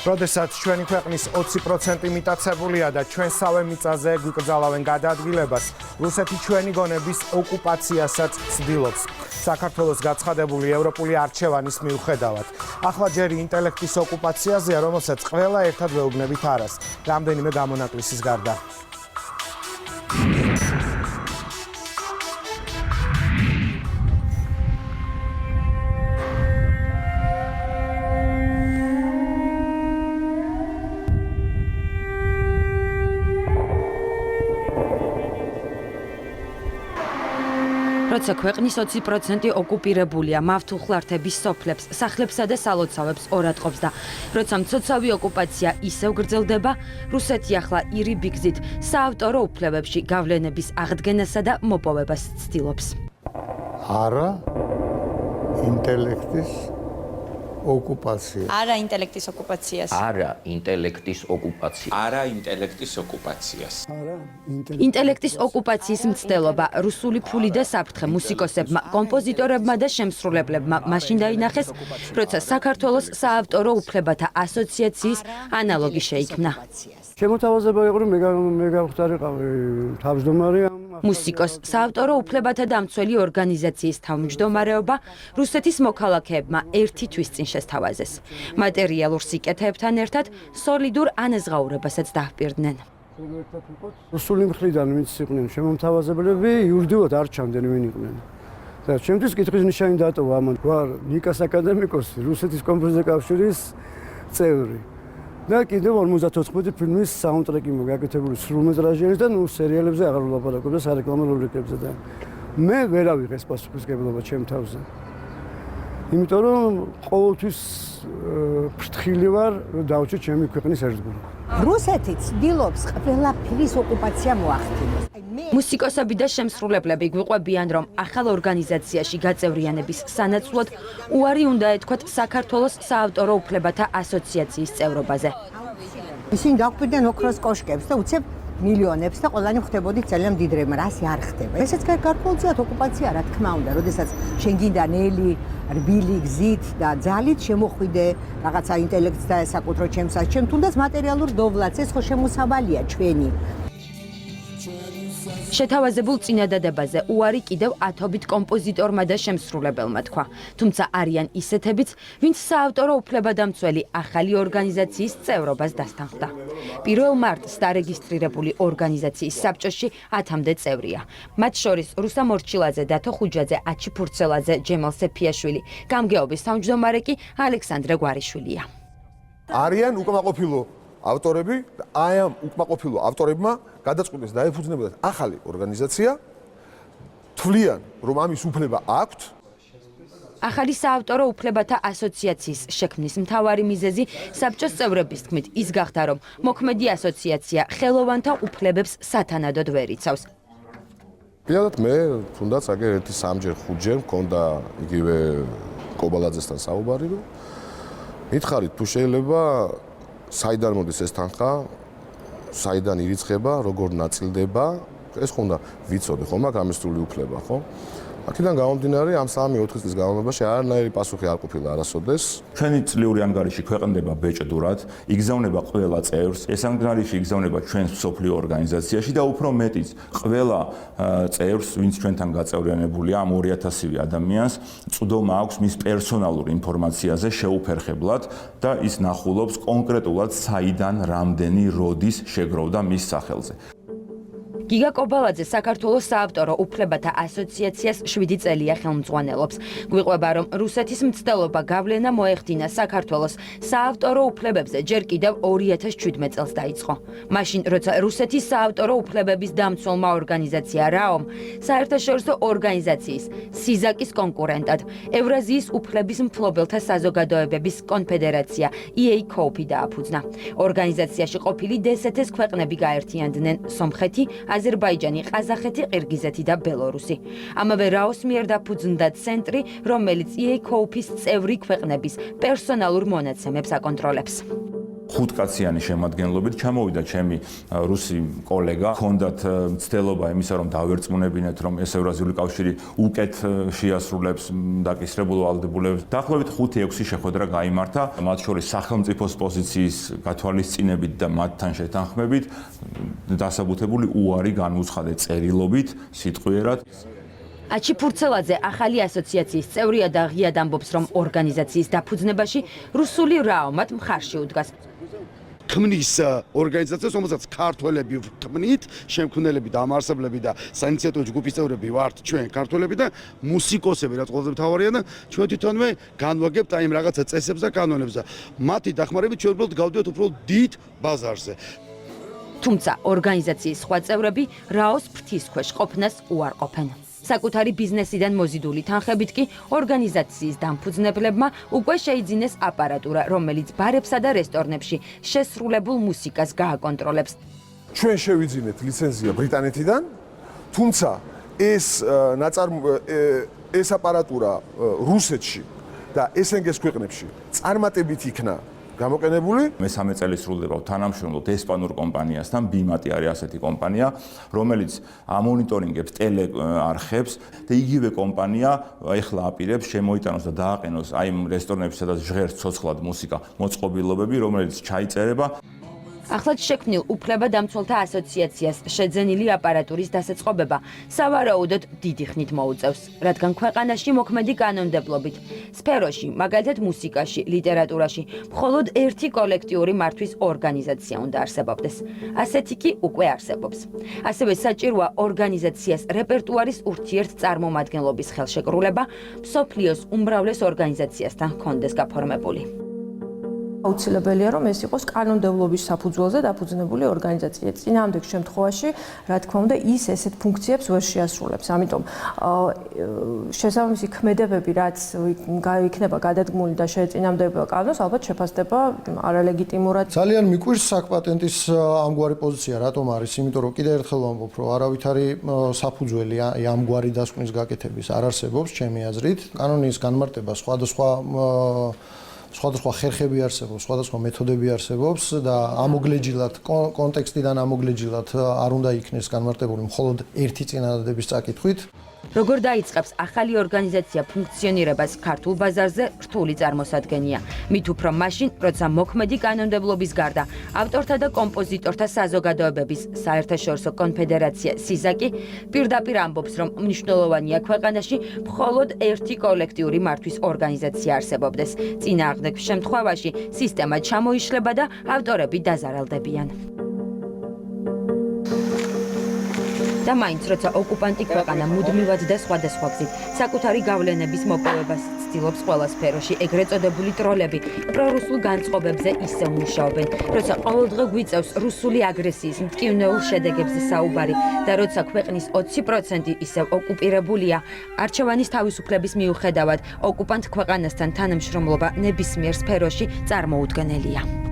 როდესაც ჩვენი ქვეყნის 20% მიტაცებულია და ჩვენ სავე მიწაზე გვიკრძალავენ გადაადგილებას, რუსეთი ჩვენი გონების ოკუპაციასაც ცდილობს. საქართველოს გაცხადებული ევროპული არჩევანის მიუხედავად. ახლა ჯერი ინტელექტის ოკუპაციაზეა, რომელსაც ყველა ერთად ვეუბნებით არას, რამდენიმე გამონაკლისის გარდა. როცა ქვეყნის 20% ოკუპირებულია, მავთულხლართების სოფლებს, სახლებსა და სალოცავებს ორატყობს და როცა მცოცავი ოკუპაცია ისევ გრძელდება, რუსეთი ახლა ირიბი გზით საავტორო უფლებებში გავლენების აღდგენასა და მოპოვებას ცდილობს. არა ინტელექტის ოკუპაცია. არა ინტელექტის ოკუპაციას. არა ინტელექტის ოკუპაცია. არა ინტელექტის ოკუპაციას. ინტელექტის ოკუპაციის მცდელობა რუსული ფული და საფრთხე მუსიკოსებმა, კომპოზიტორებმა და შემსრულებლებმა მაშინ დაინახეს, როცა საქართველოს საავტორო უფლებათა ასოციაციის ანალოგი შეიქმნა. შემოთავაზება იყო, რომ მე გავხდარიყავი თავმჯდომარე ამ მუსიკოს საავტორო უფლებათა დამცველი ორგანიზაციის თავმჯდომარეობა რუსეთის მოქალაქეებმა ერთი თვის წინ შესთავაზეს. მატერიალურ სიკეთეებთან ერთად სოლიდურ ანაზღაურებასაც დაჰპირდნენ. რუსული მხრიდან ვინც იყვნენ შემომთავაზებლები, იურიდიულად არ ჩანდნენ ვინ იყვნენ. და ჩემთვის კითხვის ნიშანი დატოვა ამან. ვარ ნიკას აკადემიკოსი, რუსეთის კომპოზიტორთა კავშირის წევრი. და კიდევ 54 ფილმის საუნდტრეკი მოგაკეთებული სრულმეტრაჟიანის და სერიალებზე აღარ ვლაპარაკობ და სარეკლამო როლიკებზე და მე ვერ ავიღეს პასუხისმგებლობა ჩემ თავზე. იმიტომ რომ ყოველთვის ფრთხილი ვარ დავჭერ ჩემი ქვეყნის ერთგულება. რუსეთი ცდილობს ყველაფრის ოკუპაცია მოახდინოს. მუსიკოსები და შემსრულებლები გვიყვებიან, რომ ახალ ორგანიზაციაში გაწევრიანების სანაცვლოდ უარი უნდა ეთქვათ საქართველოს საავტორო უფლებათა ასოციაციის წევრობაზე. ისინი დაგვიდნენ ოქროს კოშკებს და უცებ მილიონებს და ყველანი ხვდებოდით ძალიან დიდ რემ, რასი არ ხდება. ესეც გარკვეულწილად ოკუპაცია, რა თქმა უნდა, როდესაც შენ გინდა ნელი, რბილი გზით და ძალით შემოხვიდე რაღაცა ინტელექტს და საკუთრო ჩემსაც, ჩემ თუნდაც მატერიალურ დოვლაც, ეს ხო შემოსავალია ჩვენი. შეთავაზებულ წინადადებაზე უარი კიდევ ათობით კომპოზიტორმა და შემსრულებელმა თქვა. თუმცა არიან ისეთებიც, ვინც საავტორო უფლებადამცველი ახალი ორგანიზაციის წევრობას დასთანხმდა. 1 მარტს დარეგისტრირებული ორგანიზაციის საბჭოში 10-მდე წევრია. მათ შორის რუსა მორჩილაძე, დათო ხუჯაძე, აჩი ფურცელაძე, ჯემალ სეფიაშვილი, გამგეობის თავმჯდომარე კი ალექსანდრე გვარიშვილია. არიან უკმაყოფილო ავტორები და აი ამ უკმაყოფილო ავტორებმა გადაწყვიტეს დაეფუძნებოდათ ახალი ორგანიზაცია, თვლიან, რომ ამის უფლება აქვთ. ახალი საავტორო უფლებათა ასოციაციის შექმნის მთავარი მიზეზი საბჭოს წევრების თქმით ის გახდა, რომ მოქმედი ასოციაცია ხელოვანთა უფლებებს სათანადოდ ვერ იცავს. პირადად მე თუნდაც აგერ ერთი 3-ჯერ 5-ჯერ მქონდა იგივე კობალაძესთან საუბარი, რომ მითხარით თუ შეიძლება საიდან მოდის ეს თანხა, საიდან ირიცხება, როგორ ნაწილდება, ეს ხო უნდა ვიცოდე, ხო, მაგ ამის სრული უფლება, ხო? აქედან გამომდინარე, ამ 3-4 წლის განმავლობაში არანაირი პასუხი არ ყოფილა არასოდეს. ჩვენი წლიური ანგარიში ქვეყნდება ბეჭდურად, იგზავნება ყველა წევრს, ეს ანგარიში იგზავნება ჩვენს მსოფლიო ორგანიზაციაში და უფრო მეტიც, ყველა წევრს, ვინც ჩვენთან გაწევრიანებულია, ამ 2000-ვე ადამიანს, წვდომა აქვს მის პერსონალურ ინფორმაციაზე შეუფერხებლად და ის ნახულობს კონკრეტულად საიდან რამდენი როდის შეგროვდა მის სახელზე. გიგა კობალაძე საქართველოს საავტორო უფლებათა ასოციაციას 7 წელია ხელმძღვანელობს. გვიყვება, რომ რუსეთის მცდელობა გავლენა მოეხდინა საქართველოს საავტორო უფლებებზე ჯერ კიდევ 2017 წელს დაიწყო. მაშინ, როცა რუსეთის საავტორო უფლებების დამცველმა ორგანიზაცია რაომ, საერთაშორისო ორგანიზაციის სიზაკის კონკურენტად ევრაზიის უფლების მფლობელთა საზოგადოებების კონფედერაცია EACOP დააფუძნა. ორგანიზაციაში ყოფილი დსთ-ს ქვეყნები გაერთიანდნენ სომხეთი, აზერბაიჯანი, ყაზახეთი, ყირგიზეთი და ბელორუსი. ამავე რაოს მიერ დაფუძნდა ცენტრი, რომელიც EACOP-ის წევრი ქვეყნების პერსონალურ მონაცემებს აკონტროლებს. 5-კაციანი შემადგენლობით ჩამოვიდა ჩემი რუსი კოლეგა, ჰქონდათ მცდელობა იმისა, რომ დავერწმუნებინეთ, რომ ეს ევრაზიული კავშირი უკეთ შეასრულებს დაკისრებულ ვალდებულებას. დაახლოებით 5-6 შეხვედრა გაიმართა, მათ შორის სახელმწიფოს პოზიციის გათვალისწინებით და მათთან შეთანხმებით დასაბუთებული უარი განუცხადე წერილობით, სიტყვიერად. აჩი ფურცელაძე ახალი ასოციაციის წევრია და ღიად ამბობს, რომ ორგანიზაციის დაფუძნებაში რუსული რაო მათ მხარში უდგას. ქმნის ორგანიზაციას, რომელსაც ქართველები ვქმნით, შემქმნელები და ამარსებლები და საინიციატივო ჯგუფის წევრები ვართ ჩვენ ქართველები და მუსიკოსები, რაც ყველაზე მთავარია და ჩვენ თვითონვე განვაგებთ აი იმ რაღაცა წესებს და კანონებს და მათი დახმარებით ჩვენ უბრალოდ გავდივართ უფრო დიდ ბაზარზე. თუმცა ორგანიზაციის სხვა წევრები რაოს ფრთის ქვეშ ყოფნას უარყოფენ. საკუთარი ბიზნესიდან მოზიდული თანხებით კი ორგანიზაციის დამფუძნებლებმა უკვე შეიძინეს აპარატურა, რომელიც ბარებსა და რესტორნებში შესრულებულ მუსიკას გააკონტროლებს. ჩვენ შევიძინეთ ლიცენზია ბრიტანეთიდან, თუმცა ეს აპარატურა რუსეთში და SNG-ს ქვეყნებში წარმატებით იქნა გამოყენებული. მესამე წელი სრულდება თანამშრომლობთ ესპანურ კომპანიასთან, BIMAT არის ასეთი კომპანია, რომელიც ამონიტორინგებს ტელეარხებს და იგივე კომპანია ეხლა აპირებს შემოიტანოს და დააყენოს აი იმ რესტორნებში, სადაც ჟღერს ცოცხლად მუსიკა, მოწყობილობები, რომელიც ჩაიწერება. ახლაც შექმნილ უფლებადამცველთა ასოციაციას შეძენილი აპარატურის დასაწყობება სავარაუდოდ დიდი ხნით მოუწევს, რადგან ქვეყანაში მოქმედი კანონმდებლობით სფეროში, მაგალითად მუსიკაში, ლიტერატურაში, მხოლოდ ერთი კოლექტიური მართვის ორგანიზაცია უნდა არსებობდეს. ასეთი კი უკვე არსებობს. ასევე საჭიროა ორგანიზაციას რეპერტუარის ურთიერთწარმომადგენლობის ხელშეკრულება, მსოფლიოს უმრავლეს ორგანიზაციასთან ჰქონდეს გაფორმებული. აუცილებელია, რომ ეს იყოს კანონმდებლობის საფუძველზე დაფუძნებული ორგანიზაცია. წინააღმდეგ შემთხვევაში, რა თქმა უნდა, ის ესეთ ფუნქციებს ვერ შეასრულებს. ამიტომ შესაბამისი ქმედებები, რაც იქნება გადადგმული და შეეწინააღმდება კანონს, ალბათ შეფასდება არალეგიტიმურად. ძალიან მიკვირს საკპატენტის ამგვარი პოზიცია, რატომ არის? იმიტომ რომ კიდევ ერთხელ ვამბობ, რომ არავითარი საფუძველი ამგვარი დასკვნის გაკეთების არ არსებობს, ჩემი აზრით. კანონის განმარტება სხვადასხვა ხერხები არსებობს, სხვადასხვა მეთოდები არსებობს და ამოგლეჯილად კონტექსტიდან ამოგლეჯილად არ უნდა იქნეს განმარტებული მხოლოდ ერთი წინადადების წაკითხვით. როგორ დაიწყებს ახალი ორგანიზაცია ფუნქციონირებას ქართულ ბაზარზე რთული წარმოსადგენია. მით უფრო მაშინ, როცა მოქმედი კანონმდებლობის გარდა ავტორთა და კომპოზიტორთა საზოგადოებების საერთაშორისო კონფედერაცია SIZAK პირდაპირ ამბობს, რომ მნიშვნელოვანია ქვეყანაში მხოლოდ ერთი კოლექტიური მართვის ორგანიზაცია არსებობდეს. წინააღმდეგ შემთხვევაში სისტემა ჩამოიშლება და ავტორები დაზარალდებიან. და მაინც როცა ოკუპანტი ქვეყანა მუდმივად და სხვადასხვა გზით საკუთარი გავლენების მოპოვებას ცდილობს ყველა სფეროში, ეგრეთ წოდებული ტროლები პრორუსულ განწყობებზე ისევ მუშაობენ, როცა ყოველდღე გვიწევს რუსული აგრესიის მტკივნეულ შედეგებზე საუბარი და როცა ქვეყნის 20% ისევ ოკუპირებულია, არჩევანის თავისუფლების მიუხედავად ოკუპანტ ქვეყანასთან თანამშრომლობა ნებისმიერ სფეროში წარმოუდგენელია.